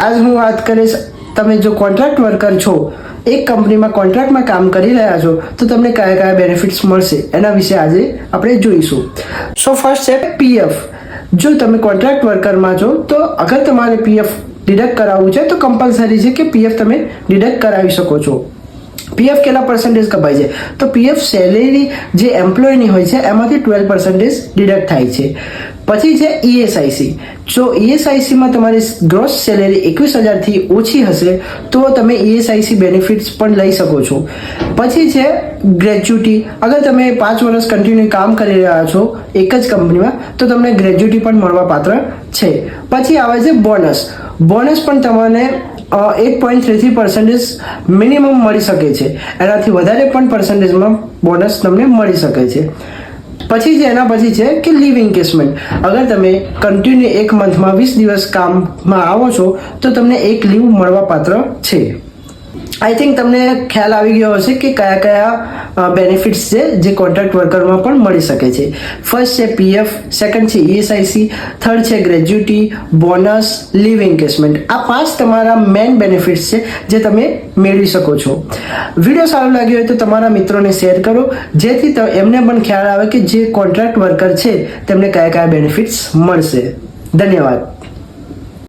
આજ હું વાત કરીશ, તમે જો કોન્ટ્રાક્ટ વર્કર છો, એક કંપનીમાં કોન્ટ્રાક્ટમાં કામ કરી રહ્યા છો, તો તમને કયા કયા બેનિફિટ્સ મળશે એના વિશે આજે આપણે જોઈશું. સો ફર્સ્ટ છે પીએફ. જો તમે કોન્ટ્રાક્ટ વર્કરમાં છો તો અગર તમારે પીએફ ડિડક્ટ કરાવવું છે તો કમ્પલસરી છે કે પીએફ તમે ડિડક્ટ કરાવી શકો છો. પીએફ કેટલા પર્સન્ટેજ કપાય છે? તો પીએફ સેલેરી જે એમ્પ્લોયની હોય છે એમાંથી 12% ડિડક્ટ થાય છે. પછી છે ઈએસઆઈસી. જો ઈએસઆઈસીમાં તમારી ગ્રોસ સેલેરી 21,000થી ઓછી હશે તો તમે ઈએસઆઈસી બેનિફિટ્સ પણ લઈ શકો છો. પછી છે ગ્રેચ્યુટી. અગર તમે 5 વર્ષ કન્ટિન્યુ કામ કરી રહ્યા છો એક જ કંપનીમાં તો તમને ગ્રેચ્યુટી પણ મળવા પાત્ર છે. પછી આવે છે બોનસ. બોનસ પણ તમને 8.33% મિનિમમ મળી શકે છે. એનાથી વધારે પણ પર્સન્ટેજમાં બોનસ તમને મળી શકે છે. પછી છે એના પછી છે કે લીવ ઇન્કેસમેન્ટ. અગર તમે કન્ટિન્યુ એક મંથમાં 20 દિવસ કામમાં આવો છો તો તમને એક લીવ મળવા પાત્ર છે. આઈ થિંક તમને ખ્યાલ આવી ગયો હશે કે કયા કયા બેનિફિટ્સ છે જે કોન્ટ્રાક્ટ વર્કરમાં પણ મળી શકે છે. ફર્સ્ટ છે પીએફ, સેકન્ડ છે ઈએસઆઈસી, થર્ડ છે ગ્રેચ્યુટી, બોનસ, લીવ ઇન્કેસમેન્ટ. આ 5 તમારા મેઇન બેનિફિટ્સ છે જે તમે મેળવી શકો છો. વિડીયો સારો લાગ્યો હોય તો તમારા મિત્રોને શેર કરો, જેથી એમને પણ ખ્યાલ આવે કે જે કોન્ટ્રાક્ટ વર્કર છે તેમને કયા કયા બેનિફિટ્સ મળશે. ધન્યવાદ.